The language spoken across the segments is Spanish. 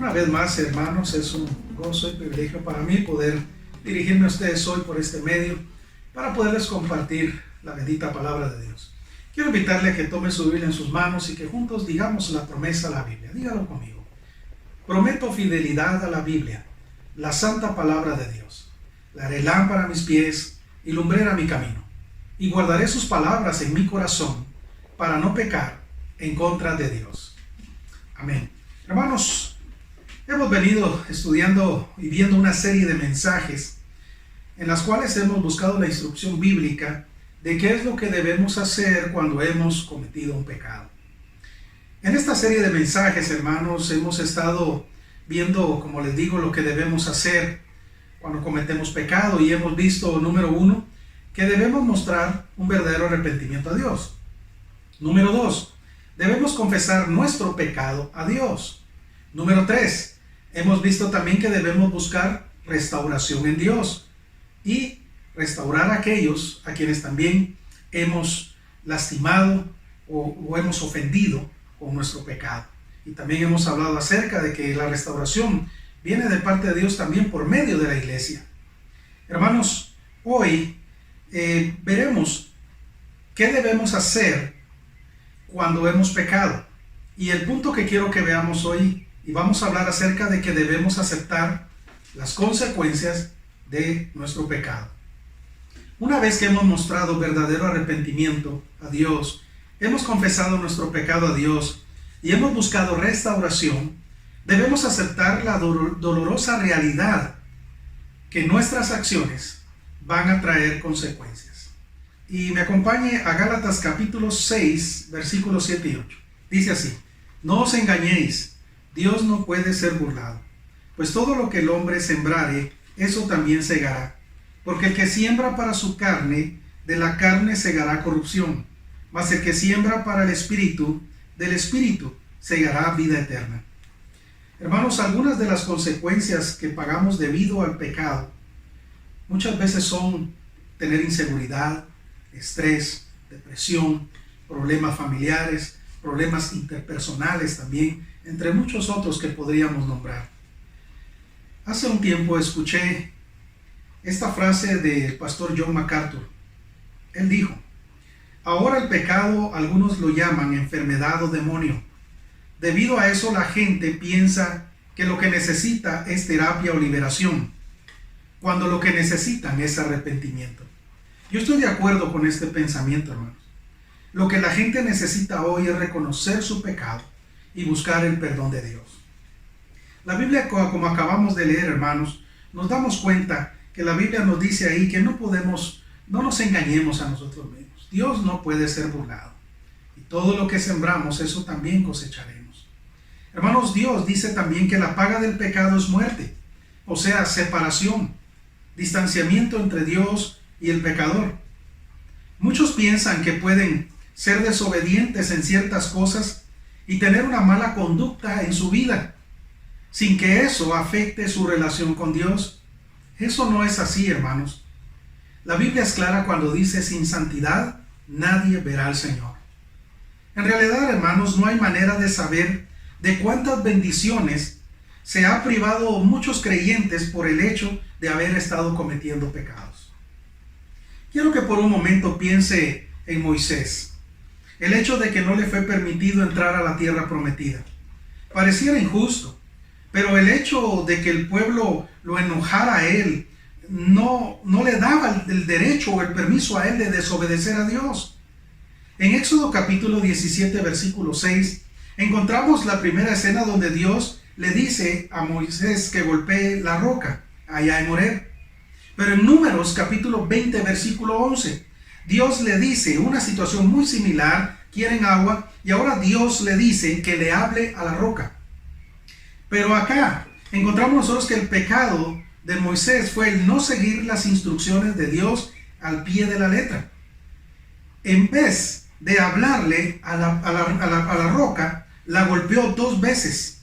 Una vez más, hermanos, es un gozo y privilegio para mí poder dirigirme a ustedes hoy por este medio para poderles compartir la bendita palabra de Dios. Quiero invitarle a que tome su Biblia en sus manos y que juntos digamos la promesa a la Biblia. Dígalo conmigo. Prometo fidelidad a la Biblia, la santa palabra de Dios. La haré lámpara a mis pies y lumbrera a mi camino. Y guardaré sus palabras en mi corazón para no pecar en contra de Dios. Amén. Hermanos, hemos venido estudiando y viendo una serie de mensajes en las cuales hemos buscado la instrucción bíblica de qué es lo que debemos hacer cuando hemos cometido un pecado. En esta serie de mensajes, hermanos, hemos estado viendo, como les digo, lo que debemos hacer cuando cometemos pecado y hemos visto, número 1, que debemos mostrar un verdadero arrepentimiento a Dios. Número 2, debemos confesar nuestro pecado a Dios. Número 3, hemos visto también que debemos buscar restauración en Dios y restaurar a aquellos a quienes también hemos lastimado o hemos ofendido con nuestro pecado. Y también hemos hablado acerca de que la restauración viene de parte de Dios también por medio de la iglesia. Hermanos, hoy veremos qué debemos hacer cuando hemos pecado. Y el punto que quiero que veamos hoy, y vamos a hablar acerca de que debemos aceptar las consecuencias de nuestro pecado. Una vez que hemos mostrado verdadero arrepentimiento a Dios, hemos confesado nuestro pecado a Dios y hemos buscado restauración, debemos aceptar la dolorosa realidad que nuestras acciones van a traer consecuencias. Y me acompañe a Gálatas capítulo 6, versículos 7 y 8. Dice así: no os engañéis, Dios no puede ser burlado, pues todo lo que el hombre sembrare, eso también segará. Porque el que siembra para su carne, de la carne segará corrupción, mas el que siembra para el Espíritu, del Espíritu segará vida eterna. Hermanos, algunas de las consecuencias que pagamos debido al pecado, muchas veces son tener inseguridad, estrés, depresión, problemas familiares, problemas interpersonales también, entre muchos otros que podríamos nombrar. Hace un tiempo escuché esta frase del pastor John MacArthur. Él dijo: ahora el pecado algunos lo llaman enfermedad o demonio. Debido a eso la gente piensa que lo que necesita es terapia o liberación, cuando lo que necesitan es arrepentimiento. Yo estoy de acuerdo con este pensamiento, hermanos. Lo que la gente necesita hoy es reconocer su pecado y buscar el perdón de Dios. La Biblia, como acabamos de leer, hermanos, nos damos cuenta que la Biblia nos dice ahí que no nos engañemos a nosotros mismos. Dios no puede ser burlado. Y todo lo que sembramos, eso también cosecharemos. Hermanos, Dios dice también que la paga del pecado es muerte, o sea, separación, distanciamiento entre Dios y el pecador. Muchos piensan que pueden ser desobedientes en ciertas cosas y tener una mala conducta en su vida, sin que eso afecte su relación con Dios. Eso no es así, hermanos. La Biblia es clara cuando dice: sin santidad nadie verá al Señor. En realidad, hermanos, no hay manera de saber de cuántas bendiciones se ha privado muchos creyentes por el hecho de haber estado cometiendo pecados. Quiero que por un momento piense en Moisés. El hecho de que no le fue permitido entrar a la tierra prometida pareciera injusto, pero el hecho de que el pueblo lo enojara a él no le daba el derecho o el permiso a él de desobedecer a Dios. En Éxodo capítulo 17, versículo 6, encontramos la primera escena donde Dios le dice a Moisés que golpee la roca allá en Horeb. Pero en Números capítulo 20, versículo 11, Dios le dice una situación muy similar: quieren agua, y ahora Dios le dice que le hable a la roca. Pero acá encontramos nosotros que el pecado de Moisés fue el no seguir las instrucciones de Dios al pie de la letra. En vez de hablarle a la roca, la golpeó 2 veces.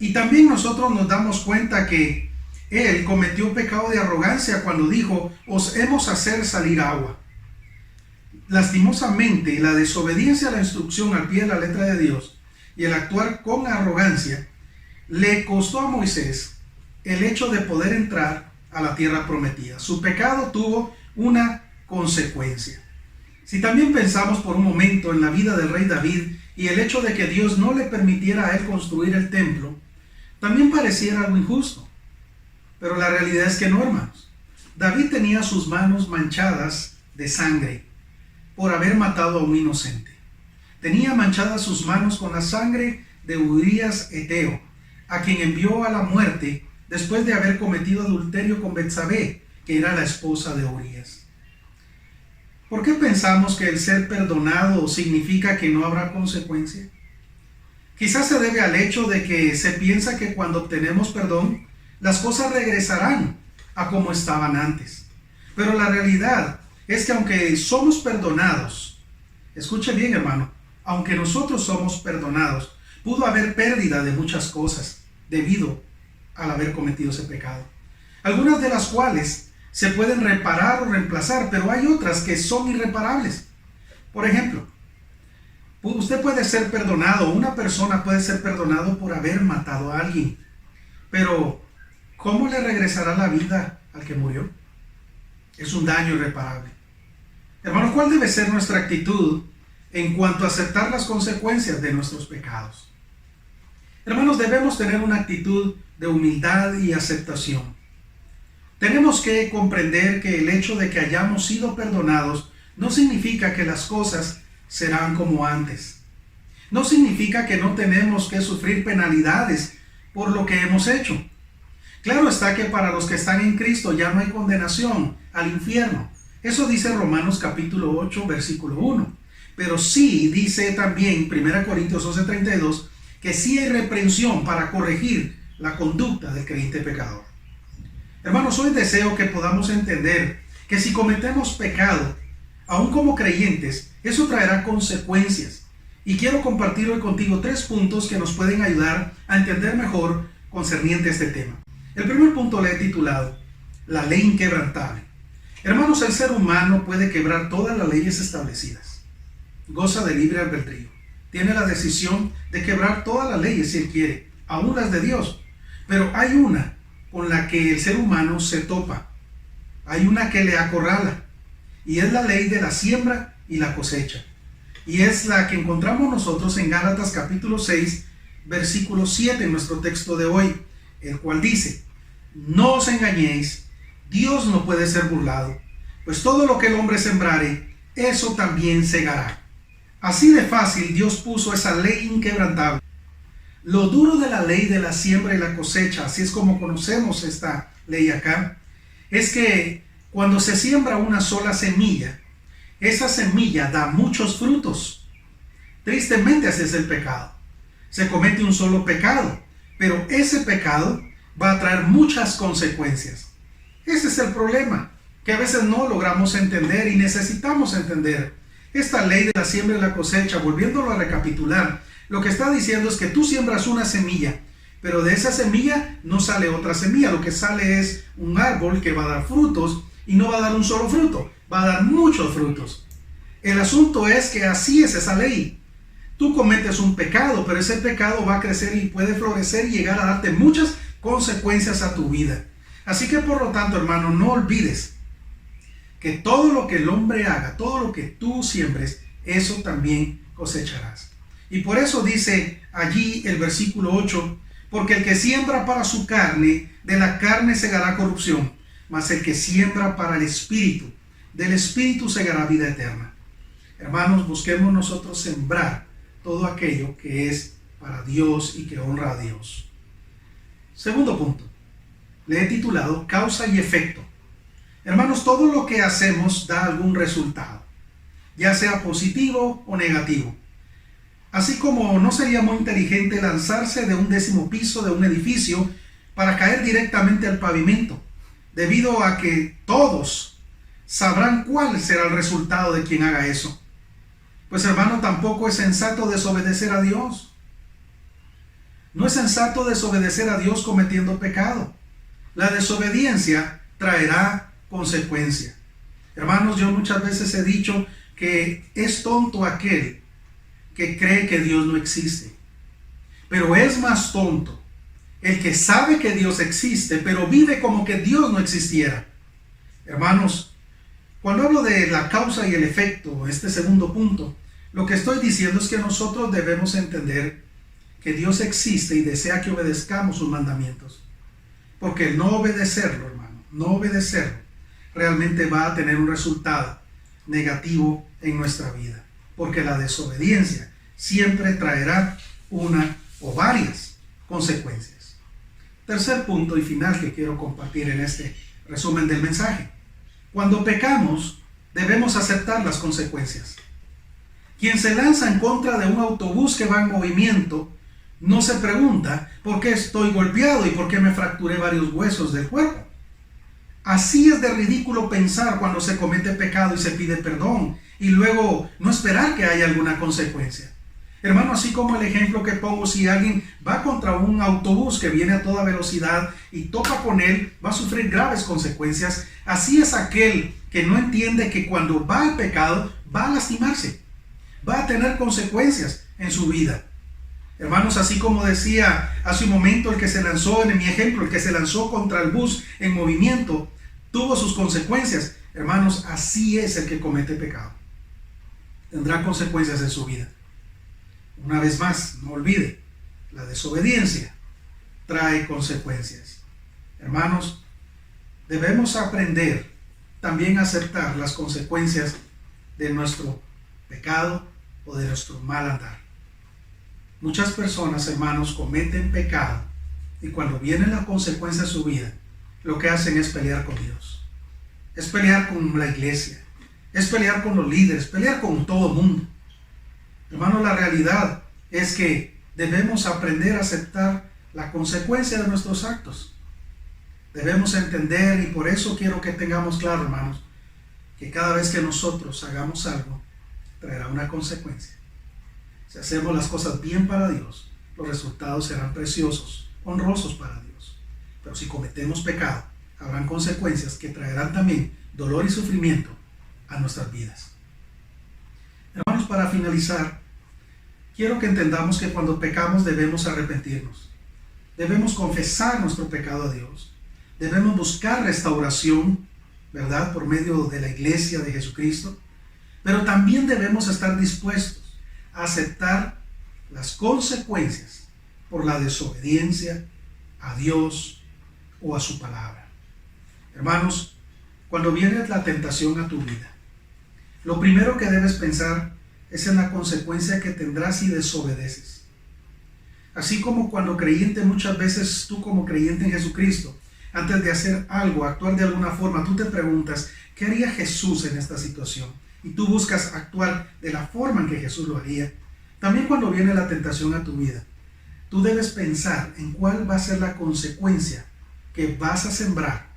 Y también nosotros nos damos cuenta que él cometió pecado de arrogancia cuando dijo: os hemos hacer salir agua. Lastimosamente, la desobediencia a la instrucción al pie de la letra de Dios y el actuar con arrogancia le costó a Moisés el hecho de poder entrar a la tierra prometida. Su pecado tuvo una consecuencia. Si también pensamos por un momento en la vida del rey David y el hecho de que Dios no le permitiera a él construir el templo, también pareciera algo injusto. Pero la realidad es que no, hermanos. David tenía sus manos manchadas de sangre por haber matado a un inocente. Tenía manchadas sus manos con la sangre de Urías Eteo, a quien envió a la muerte después de haber cometido adulterio con Betsabé, que era la esposa de Urías. ¿Por qué pensamos que el ser perdonado significa que no habrá consecuencia? Quizás se debe al hecho de que se piensa que cuando obtenemos perdón, las cosas regresarán a como estaban antes. Pero la realidad es que aunque somos perdonados, escuche bien, hermano, aunque nosotros somos perdonados, pudo haber pérdida de muchas cosas debido al haber cometido ese pecado. Algunas de las cuales se pueden reparar o reemplazar, pero hay otras que son irreparables. Por ejemplo, usted puede ser perdonado, una persona puede ser perdonado por haber matado a alguien, pero ¿cómo le regresará la vida al que murió? Es un daño irreparable. Hermanos, ¿cuál debe ser nuestra actitud en cuanto a aceptar las consecuencias de nuestros pecados? Hermanos, debemos tener una actitud de humildad y aceptación. Tenemos que comprender que el hecho de que hayamos sido perdonados no significa que las cosas serán como antes. No significa que no tenemos que sufrir penalidades por lo que hemos hecho. Claro está que para los que están en Cristo ya no hay condenación al infierno. Eso dice Romanos capítulo 8, versículo 1. Pero sí dice también 1 Corintios 11:32 que sí hay reprensión para corregir la conducta del creyente pecador. Hermanos, hoy deseo que podamos entender que si cometemos pecado, aún como creyentes, eso traerá consecuencias. Y quiero compartir hoy contigo 3 puntos que nos pueden ayudar a entender mejor concerniente a este tema. El primer punto le he titulado La ley inquebrantable. Hermanos, el ser humano puede quebrar todas las leyes establecidas. Goza de libre albedrío. Tiene la decisión de quebrar todas las leyes si él quiere, aún las de Dios. Pero hay una con la que el ser humano se topa. Hay una que le acorrala. Y es la ley de la siembra y la cosecha. Y es la que encontramos nosotros en Gálatas capítulo 6, versículo 7 en nuestro texto de hoy, el cual dice: no os engañéis, Dios no puede ser burlado, pues todo lo que el hombre sembrare, eso también segará. Así de fácil Dios puso esa ley inquebrantable. Lo duro de la ley de la siembra y la cosecha, así es como conocemos esta ley acá, es que cuando se siembra una sola semilla, esa semilla da muchos frutos. Tristemente ese es el pecado. Se comete un solo pecado, pero ese pecado va a traer muchas consecuencias. Ese es el problema, que a veces no logramos entender y necesitamos entender. Esta ley de la siembra y la cosecha, volviéndolo a recapitular, lo que está diciendo es que tú siembras una semilla, pero de esa semilla no sale otra semilla. Lo que sale es un árbol que va a dar frutos y no va a dar un solo fruto, va a dar muchos frutos. El asunto es que así es esa ley. Tú cometes un pecado, pero ese pecado va a crecer y puede florecer y llegar a darte muchas consecuencias a tu vida. Así que por lo tanto, hermano, no olvides que todo lo que el hombre haga, todo lo que tú siembres, eso también cosecharás. Y por eso dice allí el versículo 8, porque el que siembra para su carne, de la carne segará corrupción, mas el que siembra para el Espíritu, del Espíritu segará vida eterna. Hermanos, busquemos nosotros sembrar todo aquello que es para Dios y que honra a Dios. Segundo punto, le he titulado Causa y efecto. Hermanos, todo lo que hacemos da algún resultado, ya sea positivo o negativo. Así como no sería muy inteligente lanzarse de un 10º piso de un edificio para caer directamente al pavimento, debido a que todos sabrán cuál será el resultado de quien haga eso. Pues hermano, tampoco es sensato desobedecer a Dios. No es sensato desobedecer a Dios cometiendo pecado. La desobediencia traerá consecuencia. Hermanos, yo muchas veces he dicho que es tonto aquel que cree que Dios no existe. Pero es más tonto el que sabe que Dios existe, pero vive como que Dios no existiera. Hermanos, cuando hablo de la causa y el efecto, este segundo punto, lo que estoy diciendo es que nosotros debemos entender que Dios existe y desea que obedezcamos sus mandamientos. Porque el no obedecerlo, hermano, no obedecerlo, realmente va a tener un resultado negativo en nuestra vida. Porque la desobediencia siempre traerá una o varias consecuencias. Tercer punto y final que quiero compartir en este resumen del mensaje. Cuando pecamos, debemos aceptar las consecuencias. Quien se lanza en contra de un autobús que va en movimiento, no se pregunta por qué estoy golpeado y por qué me fracturé varios huesos del cuerpo. Así es de ridículo pensar cuando se comete pecado y se pide perdón y luego no esperar que haya alguna consecuencia. Hermano, así como el ejemplo que pongo, si alguien va contra un autobús que viene a toda velocidad y toca con él, va a sufrir graves consecuencias. Así es aquel que no entiende que cuando va al pecado, va a lastimarse, va a tener consecuencias en su vida. Hermanos, así como decía hace un momento el que se lanzó, en mi ejemplo, el que se lanzó contra el bus en movimiento, tuvo sus consecuencias. Hermanos, así es el que comete pecado. Tendrá consecuencias en su vida. Una vez más, no olvide, la desobediencia trae consecuencias. Hermanos, debemos aprender también a aceptar las consecuencias de nuestro pecado o de nuestro mal andar. Muchas personas, hermanos, cometen pecado y cuando viene la consecuencia de su vida, lo que hacen es pelear con Dios, es pelear con la iglesia, es pelear con los líderes, pelear con todo el mundo. Hermano, la realidad es que debemos aprender a aceptar la consecuencia de nuestros actos. Debemos entender, y por eso quiero que tengamos claro, hermanos, que cada vez que nosotros hagamos algo, traerá una consecuencia. Si hacemos las cosas bien para Dios, los resultados serán preciosos, honrosos para Dios. Pero si cometemos pecado, habrán consecuencias que traerán también dolor y sufrimiento a nuestras vidas. Hermanos, para finalizar, quiero que entendamos que cuando pecamos debemos arrepentirnos. Debemos confesar nuestro pecado a Dios. Debemos buscar restauración, ¿verdad?, por medio de la iglesia de Jesucristo. Pero también debemos estar dispuestos a aceptar las consecuencias por la desobediencia a Dios o a su palabra. Hermanos, cuando viene la tentación a tu vida, lo primero que debes pensar es en la consecuencia que tendrás si desobedeces. Así como cuando creyente, muchas veces tú como creyente en Jesucristo, antes de hacer algo, actuar de alguna forma, tú te preguntas, ¿qué haría Jesús en esta situación? Y tú buscas actuar de la forma en que Jesús lo haría. También cuando viene la tentación a tu vida, tú debes pensar en cuál va a ser la consecuencia que vas a sembrar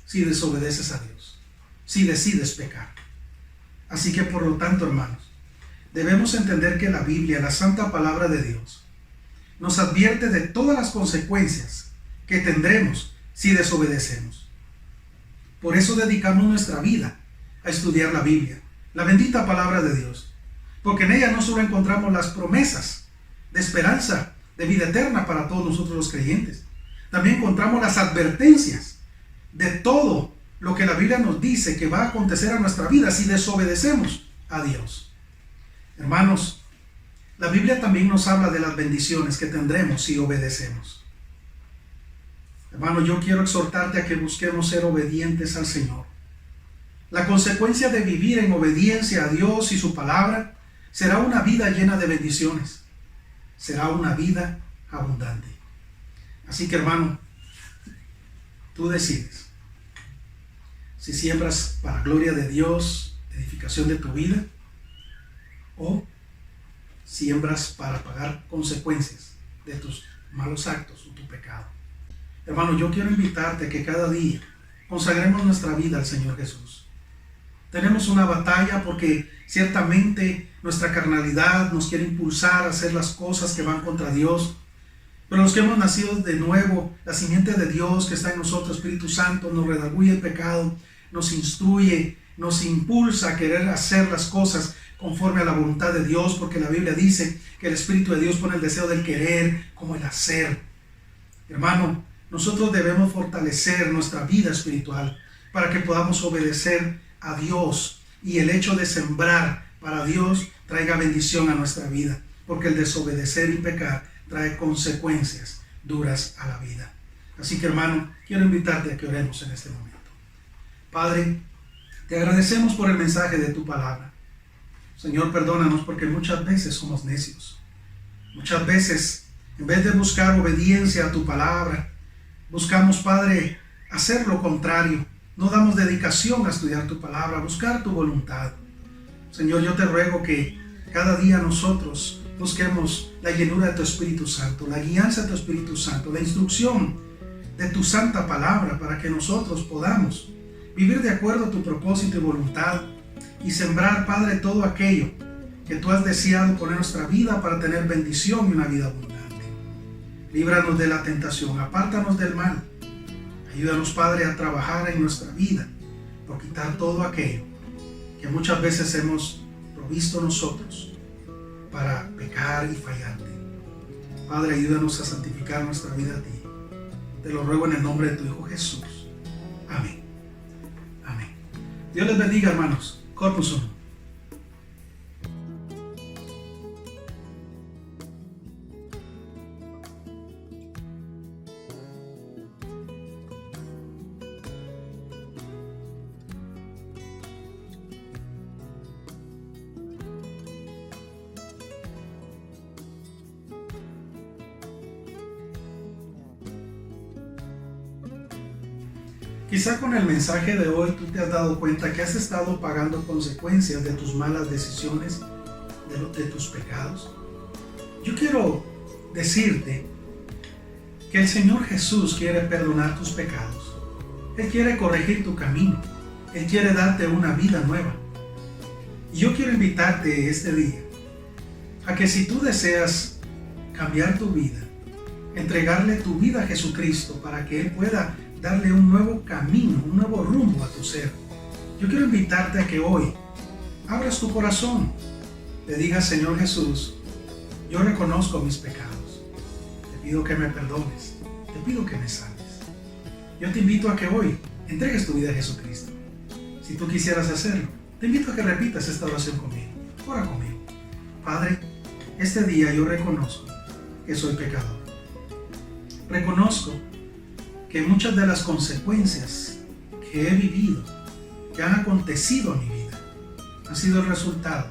si desobedeces a Dios, si decides pecar. Así que por lo tanto, hermanos, debemos entender que la Biblia, la santa palabra de Dios, nos advierte de todas las consecuencias que tendremos si desobedecemos. Por eso dedicamos nuestra vida a estudiar la Biblia, la bendita palabra de Dios, porque en ella no solo encontramos las promesas de esperanza, de vida eterna para todos nosotros los creyentes, también encontramos las advertencias de todo lo que la Biblia nos dice que va a acontecer a nuestra vida si desobedecemos a Dios. Hermanos, la Biblia también nos habla de las bendiciones que tendremos si obedecemos. Hermano, yo quiero exhortarte a que busquemos ser obedientes al Señor. La consecuencia de vivir en obediencia a Dios y su palabra será una vida llena de bendiciones. Será una vida abundante. Así que, hermano, tú decides si siembras para gloria de Dios, edificación de tu vida, o siembras para pagar consecuencias de tus malos actos o tu pecado. Hermano, yo quiero invitarte a que cada día consagremos nuestra vida al Señor Jesús. Tenemos una batalla porque ciertamente nuestra carnalidad nos quiere impulsar a hacer las cosas que van contra Dios. Pero los que hemos nacido de nuevo, la simiente de Dios que está en nosotros, Espíritu Santo, nos redarguye el pecado, nos instruye, nos impulsa a querer hacer las cosas conforme a la voluntad de Dios, porque la Biblia dice que el Espíritu de Dios pone el deseo del querer como el hacer. Hermano, nosotros debemos fortalecer nuestra vida espiritual para que podamos obedecer a Dios, y el hecho de sembrar para Dios traiga bendición a nuestra vida, porque el desobedecer y pecar trae consecuencias duras a la vida. Así que, hermano, quiero invitarte a que oremos en este momento. Padre, te agradecemos por el mensaje de tu palabra. Señor, perdónanos porque muchas veces somos necios. Muchas veces, en vez de buscar obediencia a tu palabra, buscamos, Padre, hacer lo contrario. No damos dedicación a estudiar tu palabra, a buscar tu voluntad. Señor, yo te ruego que cada día nosotros busquemos la llenura de tu Espíritu Santo, la guianza de tu Espíritu Santo, la instrucción de tu santa palabra, para que nosotros podamos vivir de acuerdo a tu propósito y voluntad y sembrar, Padre, todo aquello que tú has deseado poner en nuestra vida para tener bendición y una vida abundante. Líbranos de la tentación, apártanos del mal. Ayúdanos, Padre, a trabajar en nuestra vida por quitar todo aquello que muchas veces hemos provisto nosotros para pecar y fallarte. Padre, ayúdanos a santificar nuestra vida a ti. Te lo ruego en el nombre de tu Hijo Jesús. Amén. Amén. Dios les bendiga, hermanos. Corpus Uno. Quizá con el mensaje de hoy tú te has dado cuenta que has estado pagando consecuencias de tus malas decisiones, de tus pecados. Yo quiero decirte que el Señor Jesús quiere perdonar tus pecados. Él quiere corregir tu camino. Él quiere darte una vida nueva. Y yo quiero invitarte este día a que, si tú deseas cambiar tu vida, entregarle tu vida a Jesucristo para que Él pueda darle un nuevo camino, un nuevo rumbo a tu ser, yo quiero invitarte a que hoy abras tu corazón, le digas: Señor Jesús, yo reconozco mis pecados, te pido que me perdones, te pido que me salves. Yo te invito a que hoy entregues tu vida a Jesucristo. Si tú quisieras hacerlo, te invito a que repitas esta oración conmigo. Ora conmigo. Padre, este día yo reconozco que soy pecador. Reconozco que muchas de las consecuencias que he vivido, que han acontecido en mi vida, han sido el resultado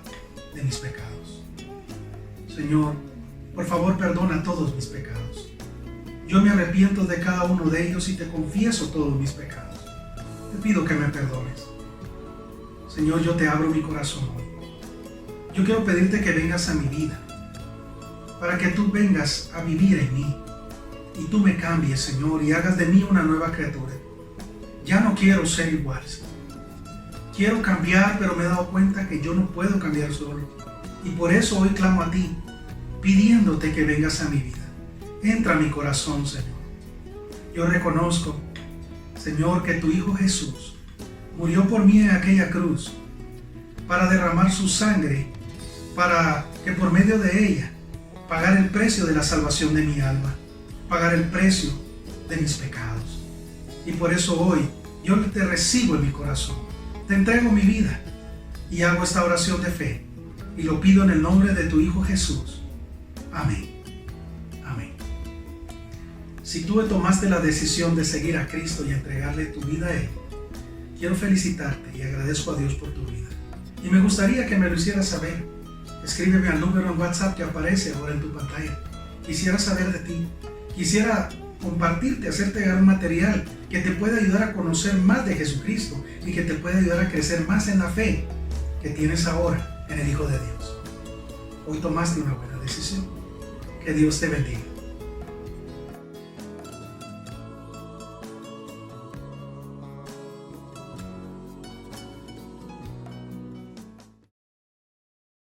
de mis pecados. Señor, por favor, perdona todos mis pecados. Yo me arrepiento de cada uno de ellos y te confieso todos mis pecados. Te pido que me perdones. Señor, yo te abro mi corazón hoy. Yo quiero pedirte que vengas a mi vida, para que tú vengas a vivir en mí y tú me cambies, Señor, y hagas de mí una nueva criatura. Ya no quiero ser igual, Señor. Quiero cambiar, pero me he dado cuenta que yo no puedo cambiar solo. Y por eso hoy clamo a ti, pidiéndote que vengas a mi vida. Entra a mi corazón, Señor. Yo reconozco, Señor, que tu Hijo Jesús murió por mí en aquella cruz para derramar su sangre, para que por medio de ella pagar el precio de la salvación de mi alma, pagar el precio de mis pecados. Y por eso hoy yo te recibo en mi corazón, te entrego mi vida y hago esta oración de fe y lo pido en el nombre de tu Hijo Jesús. Amén. Amén. Si tú tomaste la decisión de seguir a Cristo y entregarle tu vida a Él, quiero felicitarte y agradezco a Dios por tu vida. Y me gustaría que me lo hicieras saber. Escríbeme al número en WhatsApp que aparece ahora en tu pantalla. Quisiera saber de ti. Quisiera compartirte, hacerte llegar un material que te pueda ayudar a conocer más de Jesucristo y que te pueda ayudar a crecer más en la fe que tienes ahora en el Hijo de Dios. Hoy tomaste una buena decisión. Que Dios te bendiga.